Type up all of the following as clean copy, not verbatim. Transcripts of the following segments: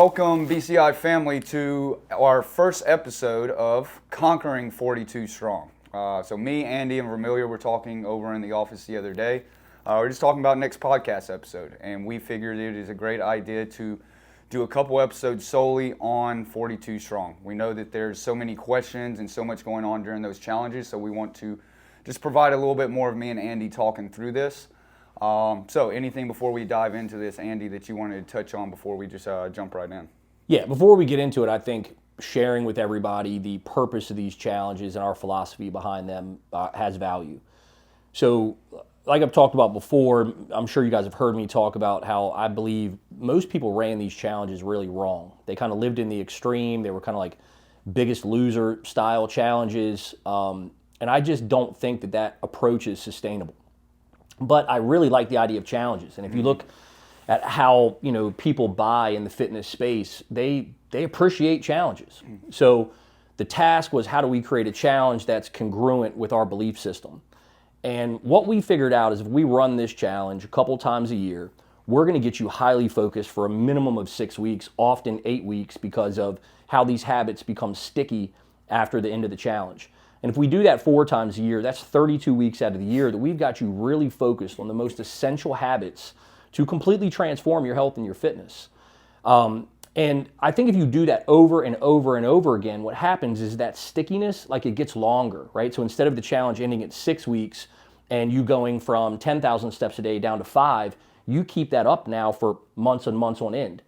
welcome BCI family to our first episode of Conquering 42 Strong. So me, Andy, and Vermillion were talking over in the office the other day. We're just talking about next podcast episode, and we figured it is a great idea to do a couple episodes solely on 42 Strong. We know that there's so many questions and so much going on during those challenges, so we want to just provide a little bit more of me and Andy talking through this. So anything before we dive into this, Andy, that you wanted to touch on before we just jump right in? Yeah, before we get into it, I think sharing with everybody the purpose of these challenges and our philosophy behind them has value. So like I've talked about before, I'm sure you guys have heard me talk about how I believe most people ran these challenges really wrong. They kind of lived in the extreme. They were kind of like Biggest Loser style challenges. And I just don't think that that approach is sustainable. But I really like the idea of challenges. And if you look at how, people buy in the fitness space, they appreciate challenges. So the task was, how do we create a challenge that's congruent with our belief system? And what we figured out is if we run this challenge a couple times a year, we're going to get you highly focused for a minimum of 6 weeks, often 8 weeks, because of how these habits become sticky after the end of the challenge. And if we do that 4 times a year, that's 32 weeks out of the year that we've got you really focused on the most essential habits to completely transform your health and your fitness. And I think if you do that over and over and over again, what happens is that stickiness, it gets longer, right? So instead of the challenge ending at 6 weeks and you going from 10,000 steps a day down to 5, you keep that up now for months and months on end.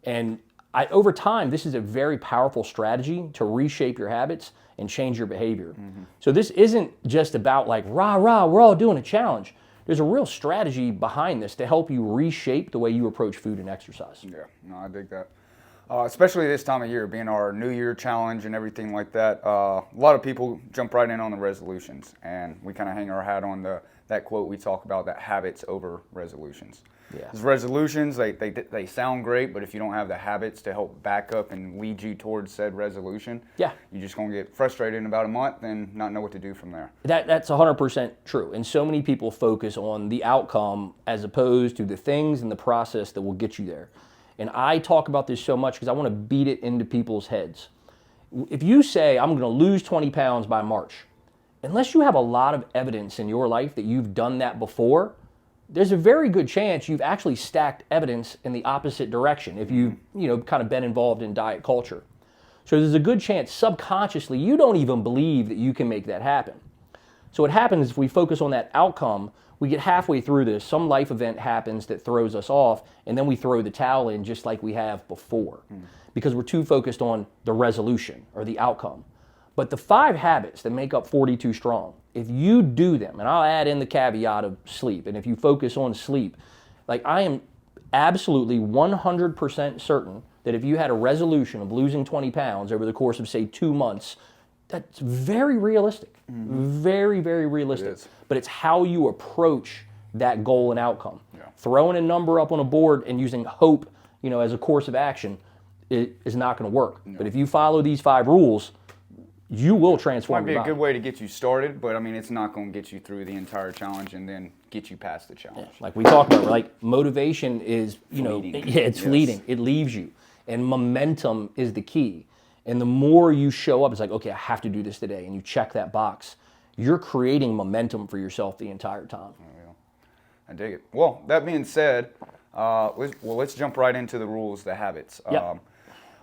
And over time, this is a very powerful strategy to reshape your habits and change your behavior. So this isn't just about rah, we're all doing a challenge. There's a real strategy behind this to help you reshape the way you approach food and exercise. Yeah, no, I dig that. Especially this time of year, being our New Year challenge and everything like that. A lot of people jump right in on the resolutions, and we kind of hang our hat on that quote we talk about, that habits over resolutions. Yeah. Because resolutions, they sound great, but if you don't have the habits to help back up and lead you towards said resolution, you're just going to get frustrated in about a month and not know what to do from there. That's 100% true. And so many people focus on the outcome as opposed to the things and the process that will get you there. And I talk about this so much because I want to beat it into people's heads. If you say, I'm going to lose 20 pounds by March, unless you have a lot of evidence in your life that you've done that before, there's a very good chance you've actually stacked evidence in the opposite direction if you've kind of been involved in diet culture. So there's a good chance subconsciously you don't even believe that you can make that happen. So what happens if we focus on that outcome, we get halfway through this, some life event happens that throws us off, and then we throw the towel in just like we have before because we're too focused on the resolution or the outcome. But the 5 habits that make up 42 Strong, if you do them, and I'll add in the caveat of sleep, and if you focus on sleep, I am absolutely 100% certain that if you had a resolution of losing 20 pounds over the course of, say, 2 months, that's very realistic. Very, very realistic. But it's how you approach that goal and outcome. Yeah. Throwing a number up on a board and using hope, as a course of action is not going to work. No. But if you follow these 5 rules, you will transform. Might be a good way to get you started, but it's not going to get you through the entire challenge and then get you past the challenge. Yeah. Like we talked about, motivation is, fleeting. It's fleeting. It leaves you. And momentum is the key. And the more you show up, it's okay, I have to do this today, and you check that box. You're creating momentum for yourself the entire time. I dig it. Well, that being said, let's jump right into the rules, the habits. Yep.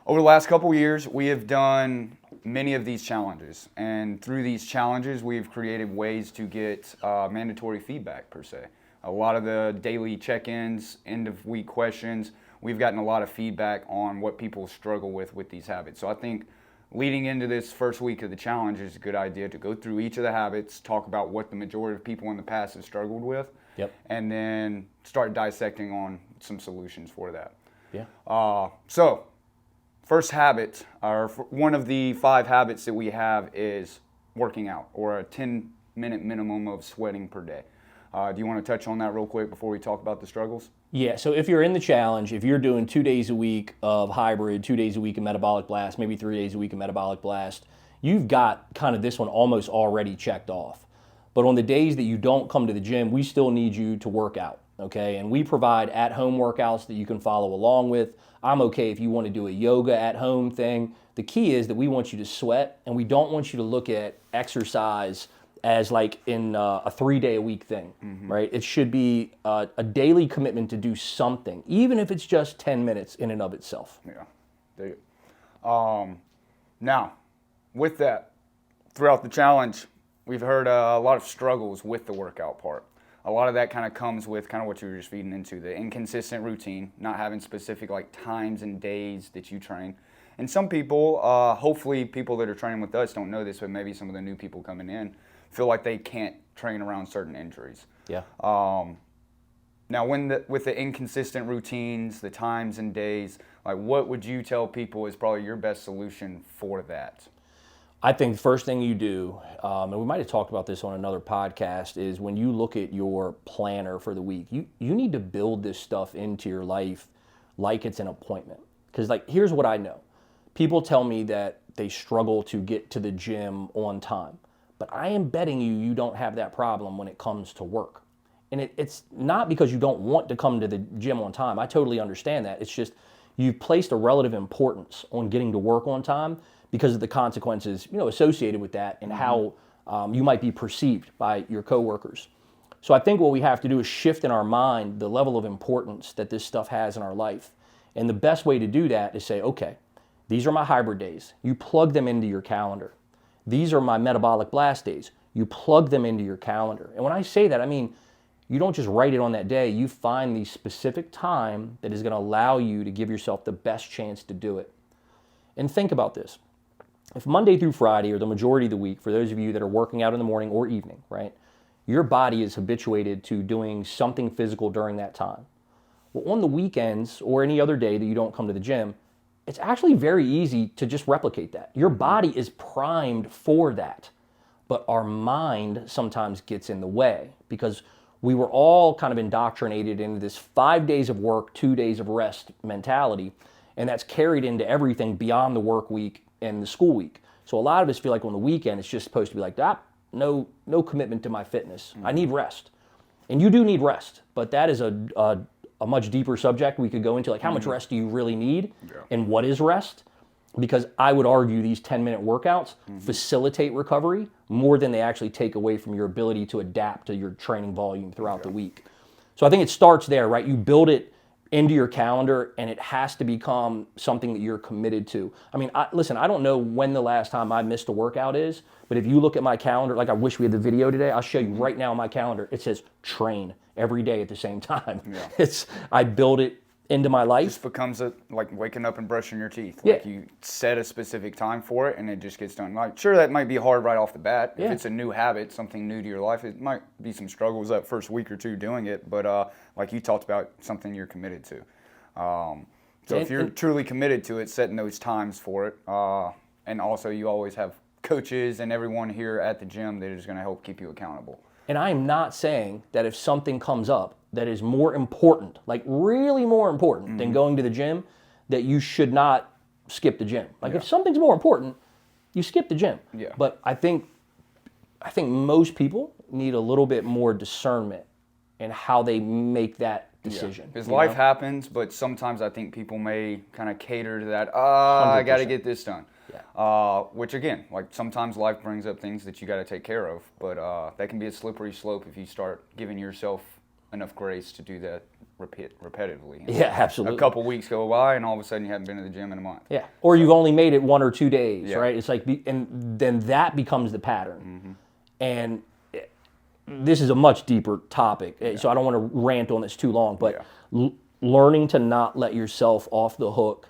Over the last couple years, we have done many of these challenges, and through these challenges, we've created ways to get mandatory feedback, per se. A lot of the daily check-ins, end-of-week questions, we've gotten a lot of feedback on what people struggle with these habits. So I think leading into this first week of the challenge is a good idea to go through each of the habits, talk about what the majority of people in the past have struggled with, and then start dissecting on some solutions for that. Yeah. So first habit, or one of the 5 habits that we have, is working out, or a 10-minute minimum of sweating per day. Do you want to touch on that real quick before we talk about the struggles? Yeah, so if you're in the challenge, if you're doing 2 days a week of hybrid, 2 days a week of metabolic blast, maybe 3 days a week of metabolic blast, you've got kind of this one almost already checked off. But on the days that you don't come to the gym, we still need you to work out. okay? And we provide at-home workouts that you can follow along with. I'm okay if you want to do a yoga at-home thing. The key is that we want you to sweat, and we don't want you to look at exercise as like in a 3-day-a-week thing, right? It should be a daily commitment to do something, even if it's just 10 minutes in and of itself. Yeah. There you go. Now, with that, throughout the challenge, we've heard a lot of struggles with the workout part. A lot of that kind of comes with kind of what you were just feeding into, the inconsistent routine, not having specific like times and days that you train. And some people, hopefully people that are training with us don't know this, but maybe some of the new people coming in feel like they can't train around certain injuries. Yeah. Now, with the inconsistent routines, the times and days, like what would you tell people is probably your best solution for that? I think the first thing you do, and we might have talked about this on another podcast, is when you look at your planner for the week, you need to build this stuff into your life like it's an appointment. Because like, here's what I know. People tell me that they struggle to get to the gym on time. But I am betting you don't have that problem when it comes to work. And it's not because you don't want to come to the gym on time. I totally understand that. It's just you've placed a relative importance on getting to work on time because of the consequences, associated with that and how you might be perceived by your coworkers. So I think what we have to do is shift in our mind the level of importance that this stuff has in our life. And the best way to do that is say, okay, these are my hybrid days. You plug them into your calendar. These are my metabolic blast days. You plug them into your calendar. And when I say that, I mean, you don't just write it on that day. You find the specific time that is going to allow you to give yourself the best chance to do it. And think about this. If Monday through Friday, or the majority of the week, for those of you that are working out in the morning or evening, right, your body is habituated to doing something physical during that time. Well, on the weekends or any other day that you don't come to the gym, it's actually very easy to just replicate that. Your body is primed for that, but our mind sometimes gets in the way because we were all kind of indoctrinated into this 5 days of work, 2 days of rest mentality, and that's carried into everything beyond the work week and the school week. So a lot of us feel like on the weekend it's just supposed to be like, no commitment to my fitness. I need rest. And you do need rest, but that is a much deeper subject we could go into, like how much rest do you really need and what is rest? Because I would argue these 10-minute workouts facilitate recovery more than they actually take away from your ability to adapt to your training volume throughout the week. So I think it starts there, right? You build it into your calendar and it has to become something that you're committed to. I mean, listen, I don't know when the last time I missed a workout is, but if you look at my calendar, like I wish we had the video today, I'll show you right now on my calendar, it says train every day at the same time. Yeah. I build it into my life. It just becomes like waking up and brushing your teeth. Like you set a specific time for it and it just gets done. Like sure, that might be hard right off the bat. If it's a new habit, something new to your life, it might be some struggles that first week or two doing it. But like you talked about, something you're committed to. So if you're truly committed to it, setting those times for it, and also you always have coaches and everyone here at the gym that is going to help keep you accountable. And I am not saying that if something comes up that is more important, like really more important than going to the gym, that you should not skip the gym. Like if something's more important, you skip the gym. Yeah. But I think most people need a little bit more discernment in how they make that decision. Because life happens, but sometimes I think people may kind of cater to that, I got to get this done. Yeah. Which again, like sometimes life brings up things that you got to take care of, but that can be a slippery slope if you start giving yourself enough grace to do that repetitively. Yeah, absolutely. A couple weeks go by and all of a sudden you haven't been to the gym in a month. Yeah, or you've only made it 1 or 2 days, right? It's like, and then that becomes the pattern. And this is a much deeper topic, so I don't want to rant on this too long, but learning to not let yourself off the hook,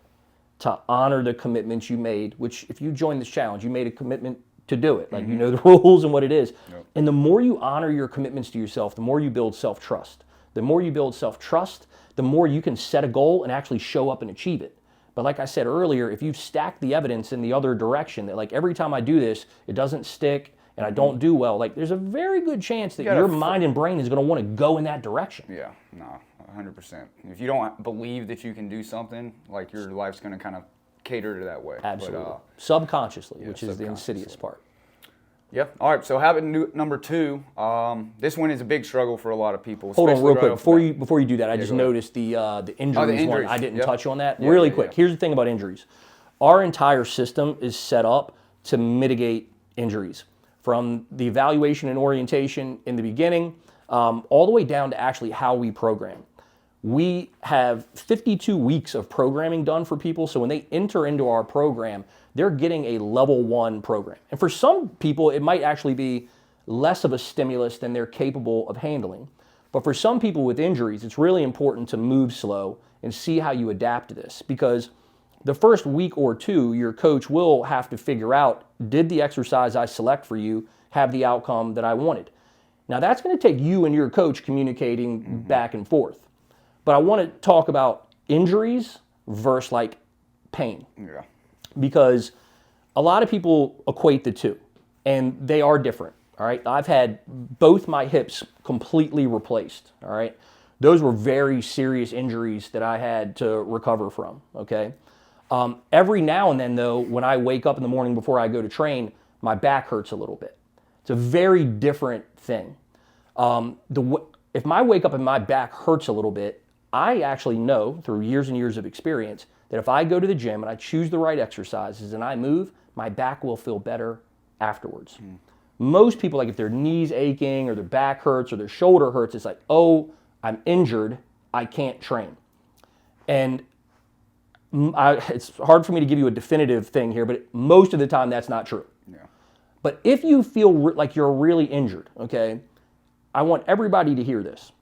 to honor the commitments you made, which if you join this challenge, you made a commitment to do it. Like you know the rules and what it is. And the more you honor your commitments to yourself, the more you build self-trust. The more you build self-trust, the more you can set a goal and actually show up and achieve it. But like I said earlier, if you stack the evidence in the other direction, that like every time I do this, it doesn't stick and I don't do well, like there's a very good chance that your mind and brain is going to want to go in that direction. Yeah, no, 100%. If you don't believe that you can do something, like your life's going to kind of cater to that way. Absolutely. But, subconsciously, which is the insidious part. Yeah. All right. So habit number 2. This one is a big struggle for a lot of people. Hold on, especially real right quick before you do that. I just go ahead. noticed the injuries one. injuries. I didn't Yep. touch on that. Yeah, Really yeah, quick. yeah. Here's the thing about injuries. Our entire system is set up to mitigate injuries, from the evaluation and orientation in the beginning, all the way down to actually how we program. We have 52 weeks of programming done for people, so when they enter into our program, they're getting a level 1 program. And for some people, it might actually be less of a stimulus than they're capable of handling. But for some people with injuries, it's really important to move slow and see how you adapt to this, because the first week or 2, your coach will have to figure out, did the exercise I select for you have the outcome that I wanted? Now, that's going to take you and your coach communicating back and forth. But I want to talk about injuries versus like pain. Yeah. Because a lot of people equate the two, and they are different. All right. I've had both my hips completely replaced. All right. Those were very serious injuries that I had to recover from. Okay. Every now and then, though, when I wake up in the morning before I go to train, my back hurts a little bit. It's a very different thing. If I wake up and my back hurts a little bit, I actually know through years and years of experience that if I go to the gym and I choose the right exercises and I move, my back will feel better afterwards. Most people, like if their knees aching or their back hurts or their shoulder hurts, it's like, oh, I'm injured, I can't train. And it's hard for me to give you a definitive thing here, but most of the time that's not true. Yeah. But if you feel like you're really injured, okay, I want everybody to hear this.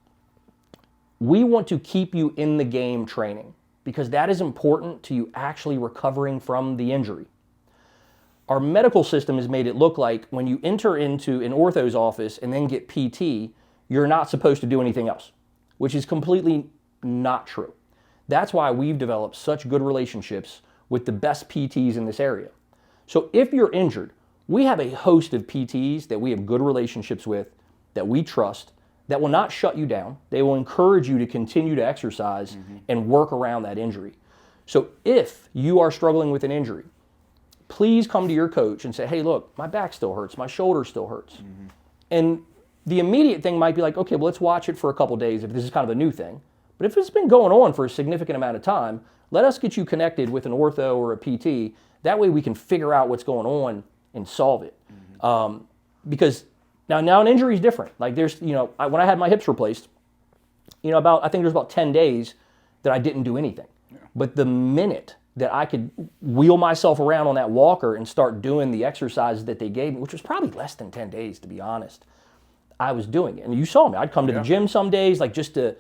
We want to keep you in the game training, because that is important to you actually recovering from the injury. Our medical system has made it look like when you enter into an ortho's office and then get PT, you're not supposed to do anything else, which is completely not true. That's why we've developed such good relationships with the best PTs in this area. So if you're injured, we have a host of PTs that we have good relationships with, that we trust, that will not shut you down. They will encourage you to continue to exercise and work around that injury. So if you are struggling with an injury, please come to your coach and say, hey, look, my back still hurts, my shoulder still hurts. And the immediate thing might be like, okay, well, let's watch it for a couple days if this is kind of a new thing. But if it's been going on for a significant amount of time, let us get you connected with an ortho or a PT. That way we can figure out what's going on and solve it. Because now an injury is different. Like there's, when I had my hips replaced, I think there's about 10 days that I didn't do anything. Yeah. But the minute that I could wheel myself around on that walker and start doing the exercises that they gave me, which was probably less than 10 days, to be honest, I was doing it. And you saw me. I'd come to the gym some days, like just to,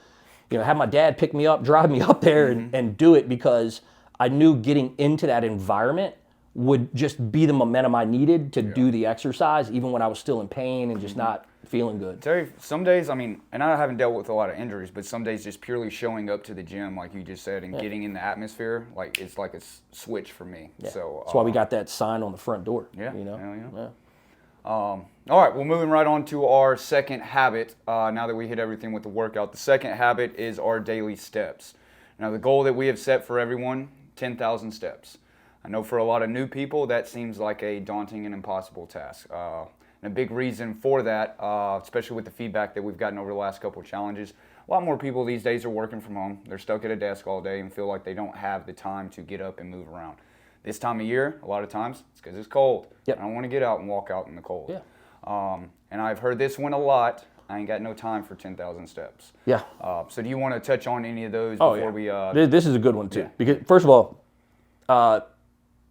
have my dad pick me up, drive me up there and do it, because I knew getting into that environment would just be the momentum I needed to do the exercise, even when I was still in pain and just not feeling good. Terry, some days, and I haven't dealt with a lot of injuries, but some days just purely showing up to the gym, like you just said, and getting in the atmosphere, like it's like a switch for me. Yeah. So that's why we got that sign on the front door. Yeah. Yeah. All right, well, moving right on to our second habit. Now that we hit everything with the workout, the second habit is our daily steps. Now, the goal that we have set for everyone, 10,000 steps. I know for a lot of new people, that seems like a daunting and impossible task. And a big reason for that, especially with the feedback that we've gotten over the last couple of challenges, a lot more people these days are working from home. They're stuck at a desk all day and feel like they don't have the time to get up and move around. This time of year, a lot of times, it's because it's cold. Yep. I don't want to get out and walk out in the cold. Yeah. And I've heard this one a lot. I ain't got no time for 10,000 steps. Yeah. So do you want to touch on any of those before we... This is a good one, too. Because, first of all,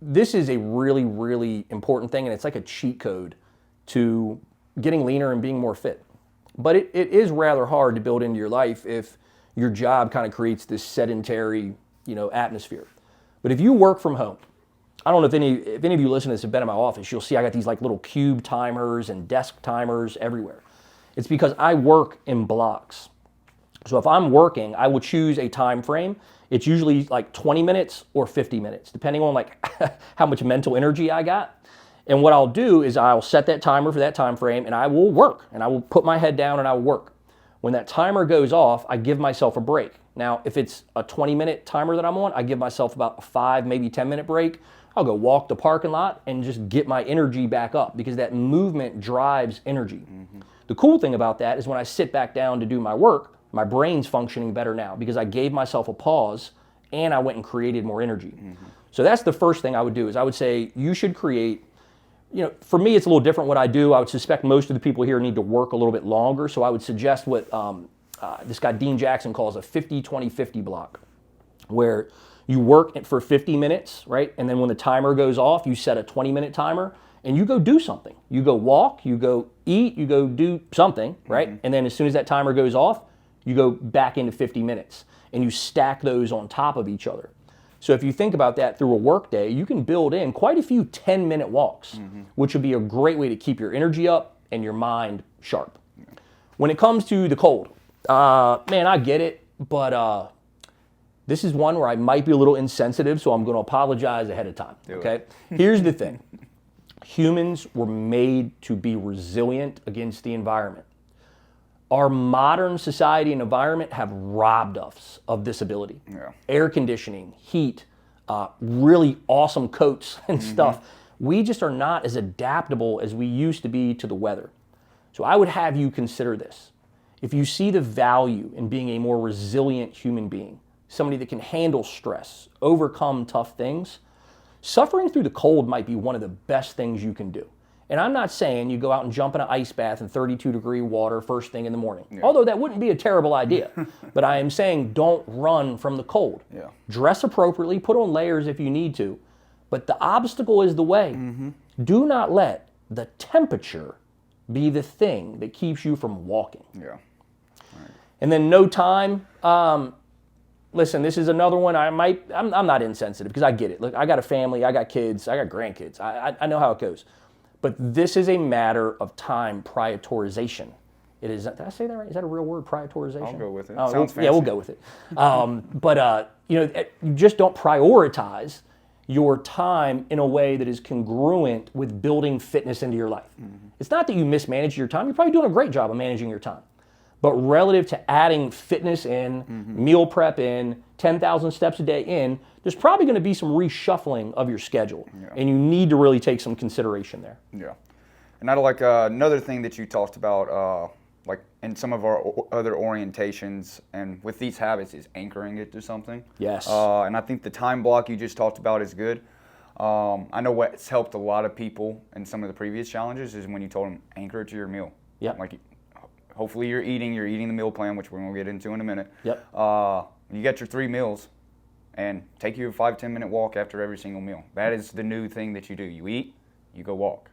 this is a really, really important thing, and it's like a cheat code to getting leaner and being more fit. But it is rather hard to build into your life if your job kind of creates this sedentary, atmosphere. But if you work from home, I don't know if any of you listeners have been in my office, you'll see I got these like little cube timers and desk timers everywhere. It's because I work in blocks. So if I'm working, I will choose a time frame. It's usually like 20 minutes or 50 minutes, depending on like how much mental energy I got. And what I'll do is I'll set that timer for that time frame, and I will work, and I will put my head down and I will work. When that timer goes off, I give myself a break. Now, if it's a 20-minute timer that I'm on, I give myself about a 5, maybe 10-minute break. I'll go walk the parking lot and just get my energy back up because that movement drives energy. The cool thing about that is when I sit back down to do my work, my brain's functioning better now because I gave myself a pause and I went and created more energy. So that's the first thing I would do is I would say you should create, for me it's a little different what I do. I would suspect most of the people here need to work a little bit longer. So I would suggest what this guy Dean Jackson calls a 50-20-50 block, where you work for 50 minutes, right? And then when the timer goes off, you set a 20-minute timer and you go do something. You go walk, you go eat, you go do something, right? And then as soon as that timer goes off, you go back into 50 minutes and you stack those on top of each other. So if you think about that through a work day, you can build in quite a few 10-minute walks, which would be a great way to keep your energy up and your mind sharp. When it comes to the cold, man, I get it, but this is one where I might be a little insensitive, so I'm going to apologize ahead of time, okay? Here's the thing. Humans were made to be resilient against the environment. Our modern society and environment have robbed us of this ability. Air conditioning, heat, really awesome coats and stuff. We just are not as adaptable as we used to be to the weather. So I would have you consider this. If you see the value in being a more resilient human being, somebody that can handle stress, overcome tough things, suffering through the cold might be one of the best things you can do. And I'm not saying you go out and jump in an ice bath in 32-degree water first thing in the morning, although that wouldn't be a terrible idea. But I am saying don't run from the cold. Dress appropriately, put on layers if you need to, but the obstacle is the way. Do not let the temperature be the thing that keeps you from walking. And then no time. Listen, this is another one I'm not insensitive because I get it. Look, I got a family, I got kids, I got grandkids. I know how it goes. But this is a matter of time prioritization. It is, did I say that right? Is that a real word, prioritization? I'll go with it. Sounds fancy. Yeah, we'll go with it. You just don't prioritize your time in a way that is congruent with building fitness into your life. It's not that you mismanage your time. You're probably doing a great job of managing your time. But relative to adding fitness in, meal prep in, 10,000 steps a day in, there's probably going to be some reshuffling of your schedule. And you need to really take some consideration there. And I'd like another thing that you talked about, like in some of our other orientations and with these habits is anchoring it to something. Yes. And I think the time block you just talked about is good. I know what's helped a lot of people in some of the previous challenges is when you told them anchor it to your meal. Like hopefully you're eating the meal plan, which we're going to get into in a minute. You get your 3 meals and take you a 5-10 minute walk after every single meal. That is the new thing that you do. You eat, you go walk.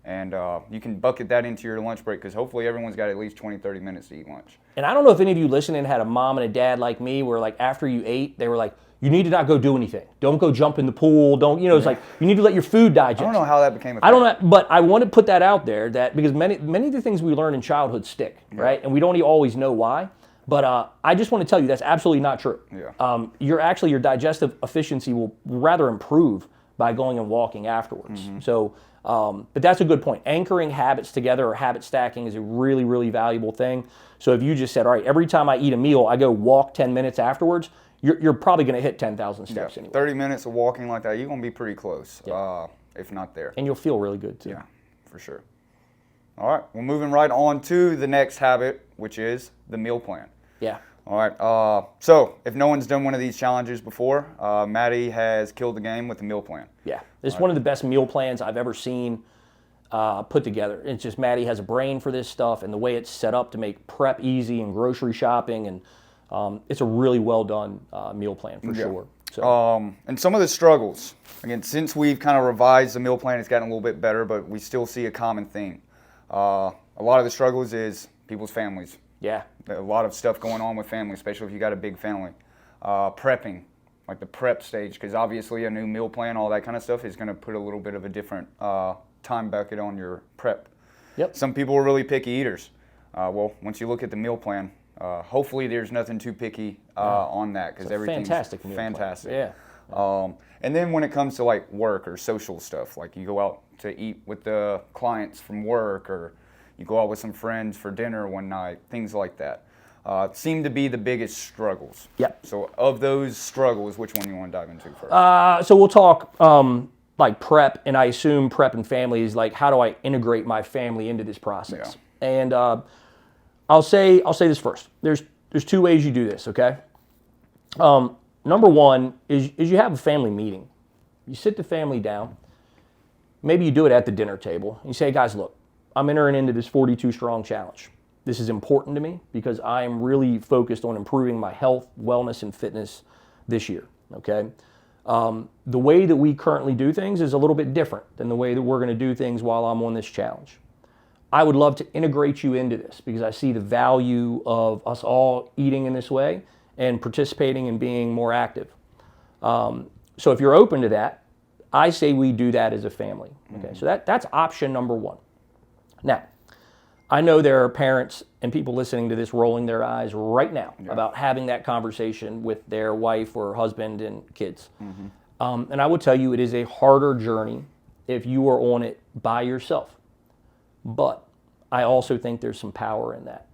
And you can bucket that into your lunch break because hopefully everyone's got at least 20-30 minutes to eat lunch. And I don't know if any of you listening had a mom and a dad like me where like after you ate, they were like, you need to not go do anything. Don't go jump in the pool. Don't, it's like you need to let your food digest. I don't know how that became a thing. I don't know, but I want to put that out there that because many of the things we learn in childhood stick, right? And we don't always know why. But I just want to tell you that's absolutely not true. Your digestive efficiency will rather improve by going and walking afterwards. So, but that's a good point. Anchoring habits together or habit stacking is a really, really valuable thing. So if you just said, all right, every time I eat a meal, I go walk 10 minutes afterwards, you're probably going to hit 10,000 steps anyway. 30 minutes of walking like that, you're going to be pretty close, if not there. And you'll feel really good too. For sure. All right, we're moving right on to the next habit, which is the meal plan. All right, so if no one's done one of these challenges before, Maddie has killed the game with the meal plan. It's one of the best meal plans I've ever seen put together. It's just Maddie has a brain for this stuff and the way it's set up to make prep easy and grocery shopping, and it's a really well done meal plan for sure. So. And some of the struggles, again, since we've kind of revised the meal plan, it's gotten a little bit better, but we still see a common theme. A lot of the struggles is people's families. A lot of stuff going on with family, especially if you got a big family. Prepping, like the prep stage, because obviously a new meal plan, all that kind of stuff is going to put a little bit of a different time bucket on your prep. Some people are really picky eaters. Well, once you look at the meal plan, hopefully there's nothing too picky on that because everything's fantastic. And then when it comes to like work or social stuff, like you go out to eat with the clients from work or you go out with some friends for dinner one night, things like that. Seem to be the biggest struggles. So of those struggles, which one do you want to dive into first? So we'll talk like prep, and I assume prep and family is like, how do I integrate my family into this process? Yeah. And I'll say this first. There's two ways you do this, okay? Number one is you have a family meeting. You sit the family down. Maybe you do it at the dinner table. You say, guys, look, I'm entering into this 42 strong challenge. This is important to me because I am really focused on improving my health, wellness, and fitness this year, okay? The way that we currently do things is a little bit different than the way that we're going to do things while I'm on this challenge. I would love to integrate you into this because I see the value of us all eating in this way and participating and being more active. So if you're open to that, I say we do that as a family. Okay, so that's option number one. Now, I know there are parents and people listening to this rolling their eyes right now about having that conversation with their wife or husband and kids. And I will tell you, it is a harder journey if you are on it by yourself. But I also think there's some power in that.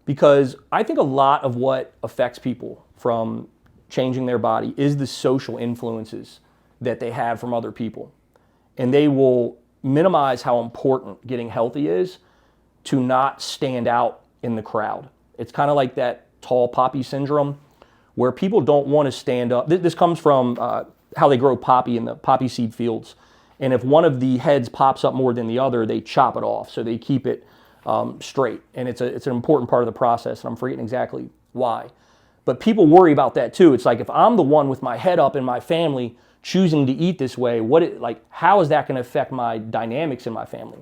Because I think a lot of what affects people from changing their body is the social influences that they have from other people. And they will minimize how important getting healthy is to not stand out in the crowd. It's kind of like that tall poppy syndrome where people don't want to stand up. This comes from how they grow poppy in the poppy seed fields. And if one of the heads pops up more than the other, they chop it off. So they keep it straight. And it's an important part of the process. And I'm forgetting exactly why. But people worry about that too. It's like if I'm the one with my head up in my family choosing to eat this way, how is that going to affect my dynamics in my family?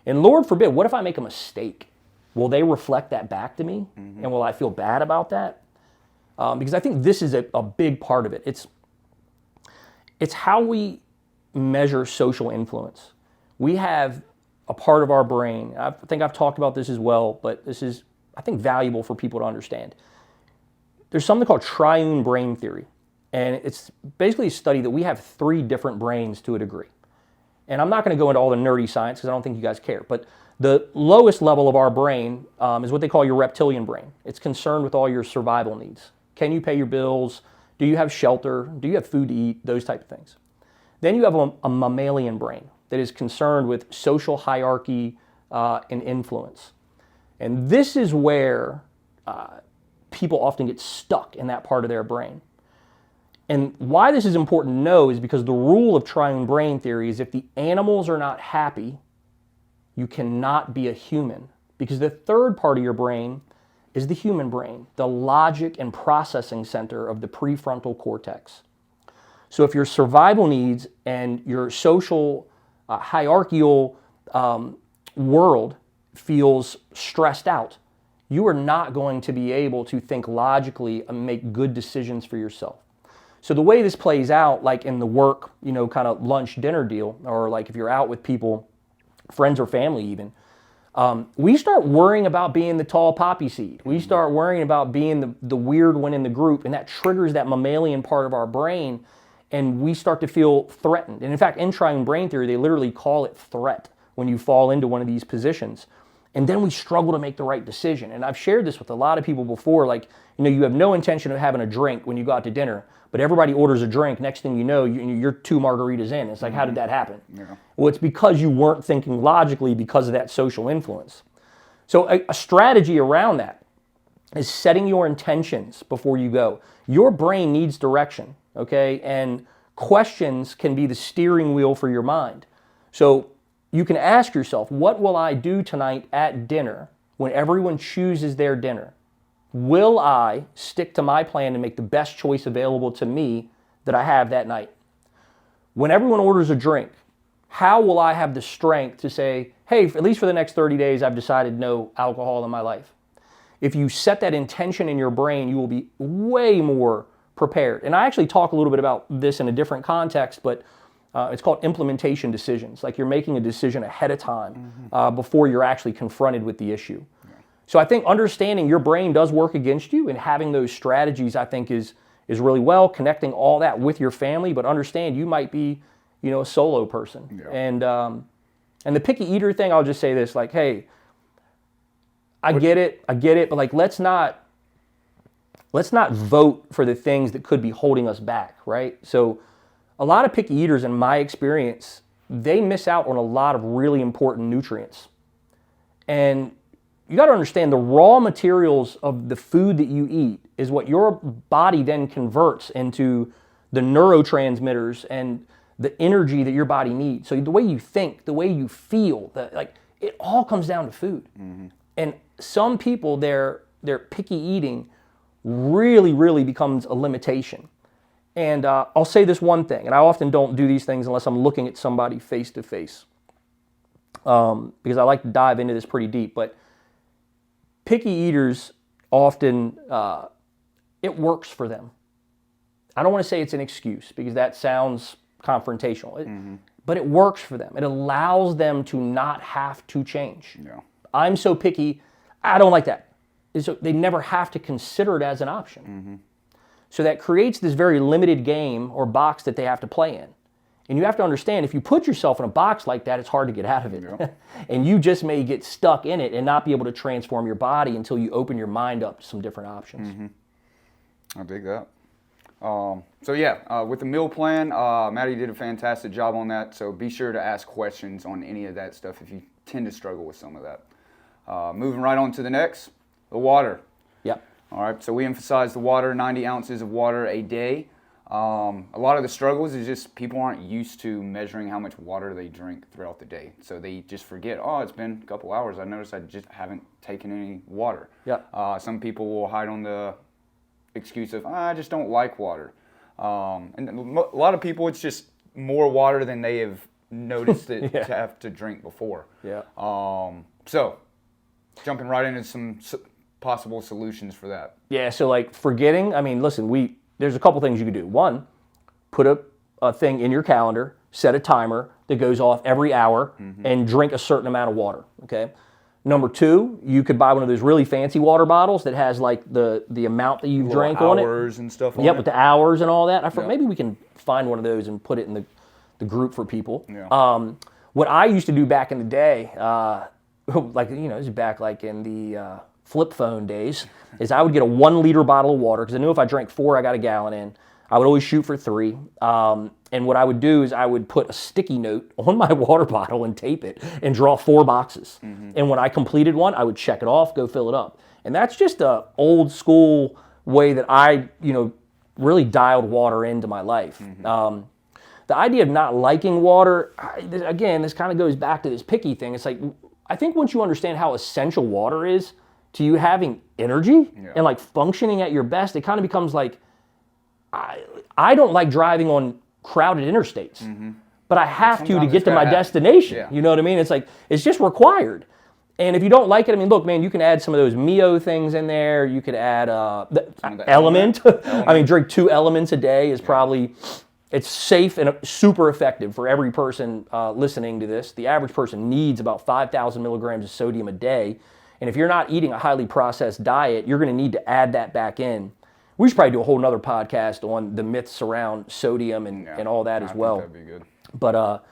And Lord forbid, what if I make a mistake? Will they reflect that back to me? And will I feel bad about that? Because I think this is a big part of it. It's how we measure social influence. We have a part of our brain, I think I've talked about this as well, but this is, I think, valuable for people to understand. There's something called triune brain theory. And it's basically a study that we have 3 different brains to a degree. And I'm not going to go into all the nerdy science because I don't think you guys care. But the lowest level of our brain is what they call your reptilian brain. It's concerned with all your survival needs. Can you pay your bills? Do you have shelter? Do you have food to eat? Those type of things. Then you have a mammalian brain that is concerned with social hierarchy and influence. And this is where people often get stuck in that part of their brain. And why this is important to know is because the rule of triune brain theory is if the animals are not happy, you cannot be a human. Because the third part of your brain is the human brain, the logic and processing center of the prefrontal cortex. So if your survival needs and your social hierarchical world feels stressed out, you are not going to be able to think logically and make good decisions for yourself. So the way this plays out, like in the work, kind of lunch dinner deal, or like if you're out with people, friends or family even, we start worrying about being the tall poppy seed. We start worrying about being the weird one in the group, and that triggers that mammalian part of our brain, and we start to feel threatened. And in fact, in triune brain theory, they literally call it threat when you fall into one of these positions. And then we struggle to make the right decision. And I've shared this with a lot of people before, like, you have no intention of having a drink when you go out to dinner, but everybody orders a drink. Next thing you know, you're 2 margaritas in. It's like, how did that happen? Yeah. Well, it's because you weren't thinking logically because of that social influence. So a strategy around that is setting your intentions before you go. Your brain needs direction, okay? And questions can be the steering wheel for your mind. So you can ask yourself, what will I do tonight at dinner when everyone chooses their dinner? Will I stick to my plan and make the best choice available to me that I have that night? When everyone orders a drink, how will I have the strength to say, hey, at least for the next 30 days, I've decided no alcohol in my life? If you set that intention in your brain, you will be way more prepared. And I actually talk a little bit about this in a different context, but it's called implementation decisions. Like you're making a decision ahead of time before you're actually confronted with the issue. So I think understanding your brain does work against you, and having those strategies, I think, is really well, connecting all that with your family, but understand you might be, a solo person. Yeah. And the picky eater thing, I'll just say this, like, hey, I get it, but like let's not vote for the things that could be holding us back, right? So a lot of picky eaters, in my experience, they miss out on a lot of really important nutrients. And you got to understand the raw materials of the food that you eat is what your body then converts into the neurotransmitters and the energy that your body needs. So the way you think, the way you feel, it all comes down to food. And some people, their picky eating really, really becomes a limitation. And I'll say this one thing, and I often don't do these things unless I'm looking at somebody face to face, because I like to dive into this pretty deep. But picky eaters often, it works for them. I don't want to say it's an excuse because that sounds confrontational, but it works for them. It allows them to not have to change. Yeah. I'm so picky, I don't like that. So they never have to consider it as an option. So that creates this very limited game or box that they have to play in. And you have to understand, if you put yourself in a box like that, it's hard to get out of it. Yeah. And you just may get stuck in it and not be able to transform your body until you open your mind up to some different options. I dig that. So yeah, with the meal plan, Maddie did a fantastic job on that. So be sure to ask questions on any of that stuff if you tend to struggle with some of that. Moving right on to the next, the water. Yep. All right, so we emphasize the water, 90 ounces of water a day. A lot of the struggles is just people aren't used to measuring how much water they drink throughout the day. So they just forget, oh, it's been a couple hours. I noticed I just haven't taken any water. Yep. Some people will hide on the excuse of, I just don't like water. And a lot of people, it's just more water than they have noticed it to have to drink before. Yeah. So jumping right into some possible solutions for that. Yeah, so like forgetting, I mean, listen, there's a couple things you could do. One, put a thing in your calendar, set a timer that goes off every hour, and drink a certain amount of water, okay? Number two, you could buy one of those really fancy water bottles that has like the amount that you drank on it. Hours and stuff on Yep, it. with the hours and all that. Maybe we can find one of those and put it in the group for people. Yeah. What I used to do back in the day, like, this is back like in the flip phone days, is I would get a 1 liter bottle of water, because I knew if I drank 4, I got a gallon in. I would always shoot for 3. And what I would do is I would put a sticky note on my water bottle and tape it and draw 4 boxes. And when I completed one, I would check it off, go fill it up. And that's just a old school way that I, really dialed water into my life. The idea of not liking water, again, this kind of goes back to this picky thing. It's like, I think once you understand how essential water is to you having energy and like functioning at your best, it kind of becomes like, I don't like driving on crowded interstates, but I have to get to my destination. Yeah. You know what I mean? It's like, it's just required. And if you don't like it, I mean, look, man, you can add some of those Mio things in there. You could add the Element. I mean, drink 2 elements a day is probably, it's safe and super effective for every person listening to this. The average person needs about 5,000 milligrams of sodium a day. And if you're not eating a highly processed diet, you're going to need to add that back in. We should probably do a whole nother podcast on the myths around sodium and all that as well. That'd be good. But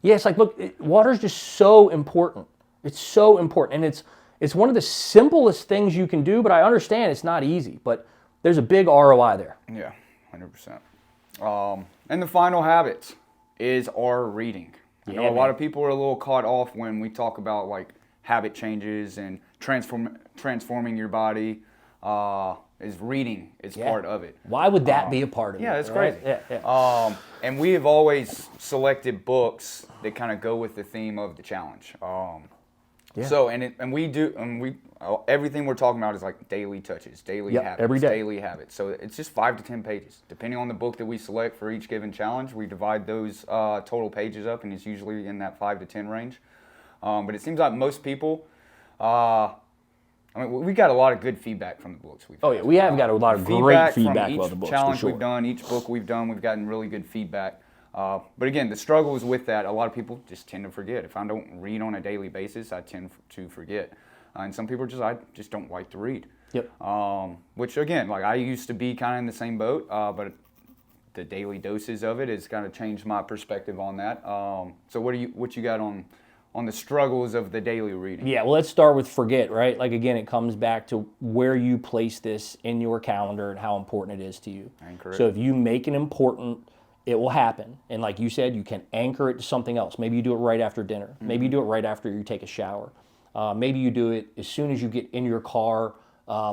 it's like, look, water is just so important. It's so important, and it's one of the simplest things you can do. But I understand it's not easy, but there's a big ROI there. Yeah, 100%. And the final habit is our reading. I know a lot of people are a little caught off when we talk about like habit changes and transforming your body. Is reading is part of it. Why would that be a part of it? Yeah, it's right? crazy. Yeah. And we have always selected books that kind of go with the theme of the challenge. So everything we're talking about is like daily touches, daily habits, every day. daily habits. So it's just 5 to 10 pages, depending on the book that we select for each given challenge. We divide those total pages up, and it's usually in that 5 to 10 range. But it seems like most people. We got a lot of good feedback from the books we've Oh, yeah, we have got a lot of great feedback from about the books, each challenge for sure. we've done, each book we've done, we've gotten really good feedback. But again, the struggle is with that. A lot of people just tend to forget. If I don't read on a daily basis, I tend to forget. And some people I just don't like to read. Yep. Which again, like I used to be kind of in the same boat, but the daily doses of it has kind of changed my perspective on that. So what you got on the struggles of the daily reading? Yeah, well, let's start with forget, right? Like, again, it comes back to where you place this in your calendar and how important it is to you. Incorrect. So if you make it important it will happen. And like you said, you can anchor it to something else. Maybe you do it right after dinner. Maybe you do it right after you take a shower. Maybe you do it as soon as you get in your car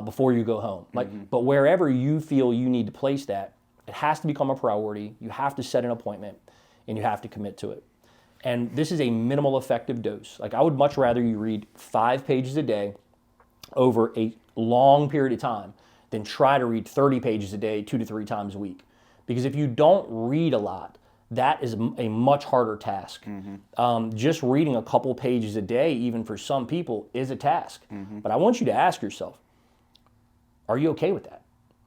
before you go home. But wherever you feel you need to place that, it has to become a priority. You have to set an appointment, and you have to commit to it. And this is a minimal effective dose. Like, I would much rather you read 5 pages a day over a long period of time than try to read 30 pages a day 2 to 3 times a week. Because if you don't read a lot, that is a much harder task. Just reading a couple pages a day, even for some people, is a task. But I want you to ask yourself, are you okay with that?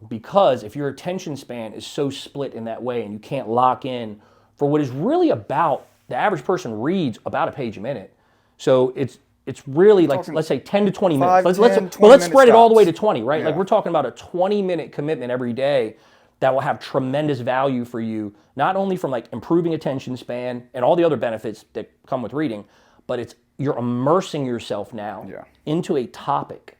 Because if your attention span is so split in that way and you can't lock in for what is really about, the average person reads about a page a minute. So it's really like, let's say 10 to 20 minutes. Let's spread it all the way to 20, right? Yeah. Like, we're talking about a 20-minute commitment every day that will have tremendous value for you, not only from like improving attention span and all the other benefits that come with reading, but you're immersing yourself now into a topic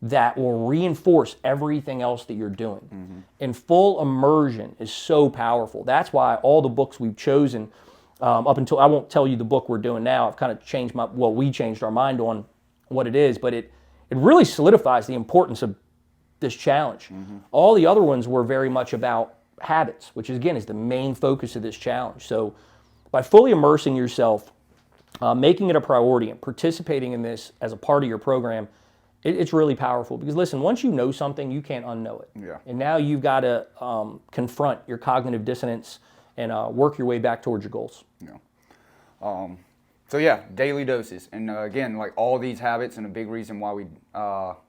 that will reinforce everything else that you're doing. And full immersion is so powerful. That's why all the books we've chosen, up until, I won't tell you the book we're doing now, I've kind of we changed our mind on what it is, but it really solidifies the importance of this challenge. All the other ones were very much about habits, which again is the main focus of this challenge. So by fully immersing yourself, making it a priority and participating in this as a part of your program, it's really powerful. Because listen, once you know something, you can't unknow it. And now you've got to confront your cognitive dissonance and work your way back towards your goals. So yeah, daily doses. And again, like all these habits, and a big reason why we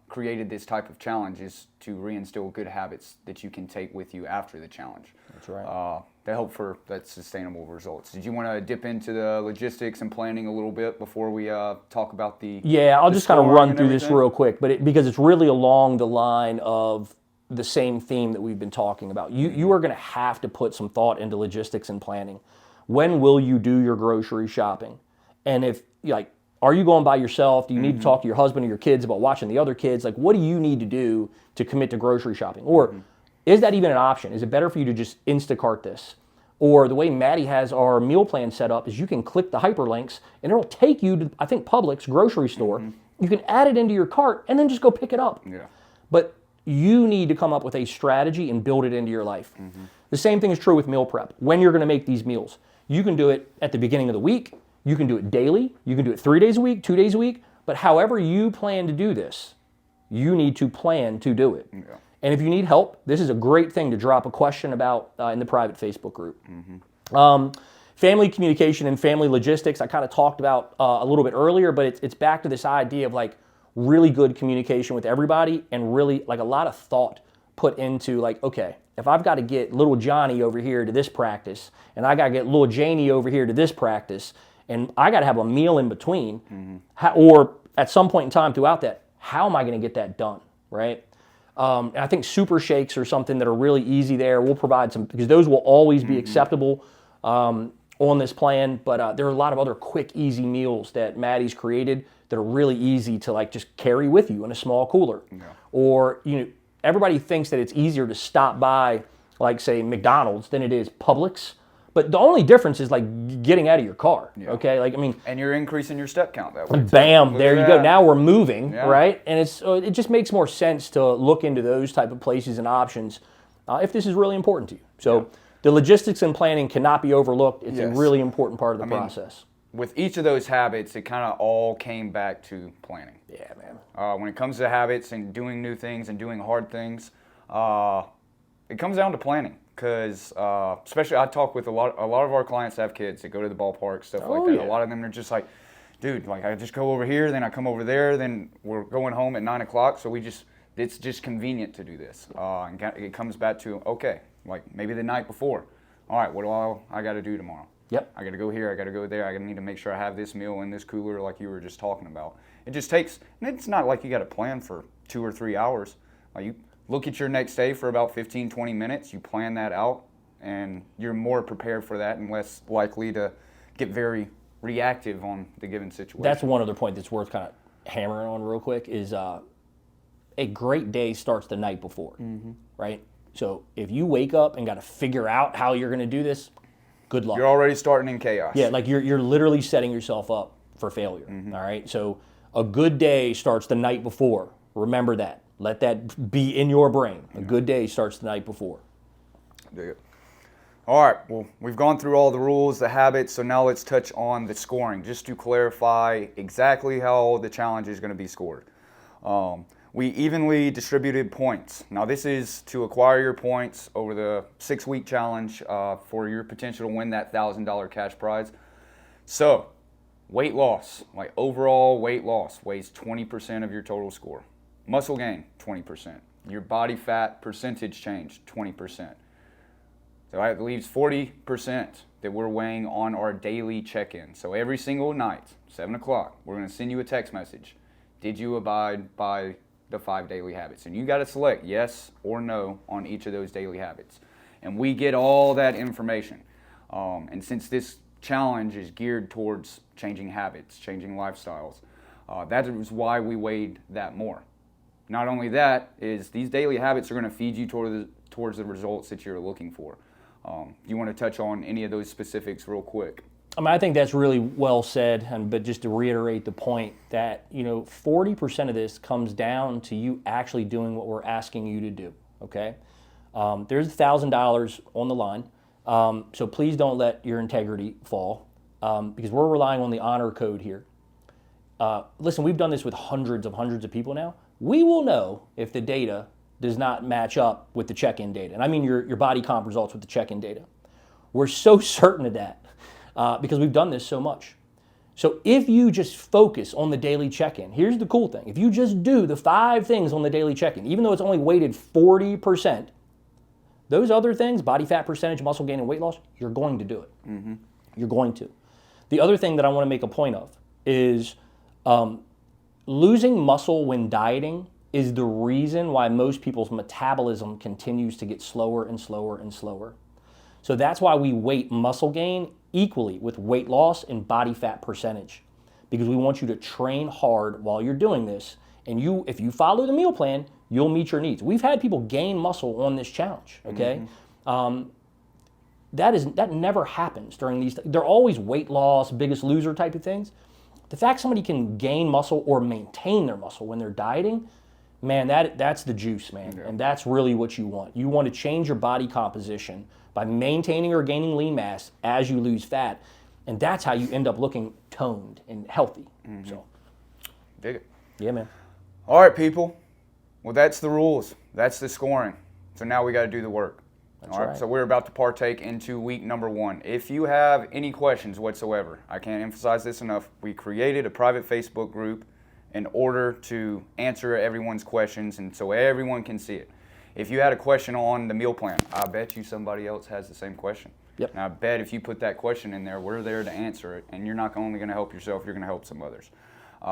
created this type of challenge is to reinstill good habits that you can take with you after the challenge. That's right. To help for that sustainable results. Did you want to dip into the logistics and planning a little bit before we talk about the I'll just kind of run through this everything? real quick, but because it's really along the line of the same theme that we've been talking about. You are going to have to put some thought into logistics and planning. When will you do your grocery shopping? And if, like, are you going by yourself? Do you need to talk to your husband or your kids about watching the other kids? Like, what do you need to do to commit to grocery shopping? Or is that even an option? Is it better for you to just Instacart this? Or the way Maddie has our meal plan set up is you can click the hyperlinks and it'll take you to, I think, Publix grocery store. You can add it into your cart and then just go pick it up. But you need to come up with a strategy and build it into your life. The same thing is true with meal prep. When you're going to make these meals, you can do it at the beginning of the week. You can do it daily. You can do it 3 days a week, 2 days a week. But however you plan to do this, you need to plan to do it. And if you need help, this is a great thing to drop a question about in the private Facebook group. Family communication and family logistics, I kind of talked about a little bit earlier, but it's back to this idea of like really good communication with everybody and really like a lot of thought put into like, okay, if I've got to get little Johnny over here to this practice and I got to get little Janie over here to this practice and I got to have a meal in between, or at some point in time throughout that, how am I going to get that done, right? And I think super shakes are something that are really easy there. We'll provide some, because those will always be acceptable on this plan, but there are a lot of other quick, easy meals that Maddie's created that are really easy to like just carry with you in a small cooler. Or, you know, everybody thinks that it's easier to stop by, like say McDonald's than it is Publix. But the only difference is like getting out of your car, okay? Like, I mean, and you're increasing your step count that way. Bam, there you go. Now we're moving, right? And it just makes more sense to look into those type of places and options if this is really important to you. So the logistics and planning cannot be overlooked. It's a really important part of the process. With each of those habits, it kind of all came back to planning. Yeah, man. When it comes to habits and doing new things and doing hard things, it comes down to planning. Because especially I talk with a lot of our clients that have kids that go to the ballpark, stuff like that. A lot of them are just like, dude, like I just go over here, then I come over there, then we're going home at 9 o'clock. So it's just convenient to do this. And it comes back to, okay, like maybe the night before. All right, what do I got to do tomorrow? I got to go here, I got to go there. I need to make sure I have this meal in this cooler like you were just talking about. It just takes, and it's not like you got to plan for 2 or 3 hours. Like you look at your next day for about 15, 20 minutes, you plan that out, and you're more prepared for that and less likely to get very reactive on the given situation. That's one other point that's worth kind of hammering on real quick is a great day starts the night before, right? So if you wake up and got to figure out how you're going to do this, good luck. You're already starting in chaos. Yeah, like you're literally setting yourself up for failure. All right. So a good day starts the night before. Remember that. Let that be in your brain. A good day starts the night before. Dig it. All right. Well, we've gone through all the rules, the habits. So now let's touch on the scoring, just to clarify exactly how the challenge is going to be scored. We evenly distributed points. Now this is to acquire your points over the 6-week challenge for your potential to win that $1,000 cash prize. So weight loss, like overall weight loss, weighs 20% of your total score. Muscle gain, 20%. Your body fat percentage change, 20%. So that leaves 40% that we're weighing on our daily check-in. So every single night, 7 o'clock, we're going to send you a text message. Did you abide by the 5 daily habits? And you got to select yes or no on each of those daily habits. And we get all that information. And since this challenge is geared towards changing habits, changing lifestyles, that is why we weighed that more. Not only that, is these daily habits are going to feed you towards the results that you're looking for. Do you want to touch on any of those specifics real quick? I think that's really well said, but just to reiterate the point that 40% of this comes down to you actually doing what we're asking you to do. Okay, there's $1,000 on the line, so please don't let your integrity fall because we're relying on the honor code here. Listen, we've done this with hundreds of people now. We will know if the data does not match up with the check-in data, and I mean your body comp results with the check-in data. We're so certain of that. Because we've done this so much. So if you just focus on the daily check-in, here's the cool thing. If you just do the 5 things on the daily check-in, even though it's only weighted 40%, those other things, body fat percentage, muscle gain, and weight loss, you're going to do it. Mm-hmm. You're going to. The other thing that I want to make a point of is losing muscle when dieting is the reason why most people's metabolism continues to get slower and slower and slower. So that's why we weight muscle gain equally with weight loss and body fat percentage, because we want you to train hard while you're doing this. And if you follow the meal plan, you'll meet your needs. We've had people gain muscle on this challenge, okay? Mm-hmm. That never happens during these. They're always weight loss, biggest loser type of things. The fact somebody can gain muscle or maintain their muscle when they're dieting, man, that's the juice, man. Yeah. And that's really what you want. You want to change your body composition by maintaining or gaining lean mass as you lose fat. And that's how you end up looking toned and healthy. Mm-hmm. So, dig it. Yeah, man. All right, people. Well, that's the rules. That's the scoring. So now we got to do the work. That's right. So we're about to partake into week number 1. If you have any questions whatsoever, I can't emphasize this enough. We created a private Facebook group in order to answer everyone's questions and so everyone can see it. If you had a question on the meal plan, I bet you somebody else has the same question. Yep. And I bet if you put that question in there, we're there to answer it, and you're not only going to help yourself, you're going to help some others.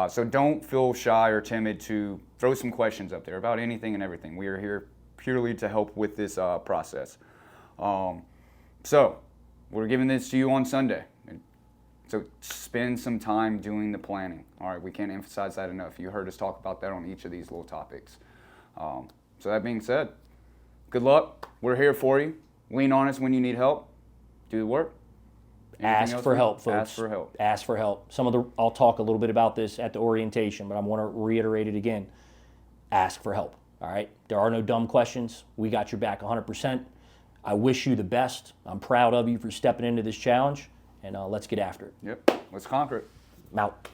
So don't feel shy or timid to throw some questions up there about anything and everything. We are here purely to help with this process. So we're giving this to you on Sunday. So spend some time doing the planning. All right, we can't emphasize that enough. You heard us talk about that on each of these little topics. So that being said, good luck. We're here for you. Lean on us when you need help. Do the work. Ask for help, folks. Ask for help. Ask for help. I'll talk a little bit about this at the orientation, but I want to reiterate it again. Ask for help. All right? There are no dumb questions. We got your back 100%. I wish you the best. I'm proud of you for stepping into this challenge, and let's get after it. Yep. Let's conquer it. I'm out.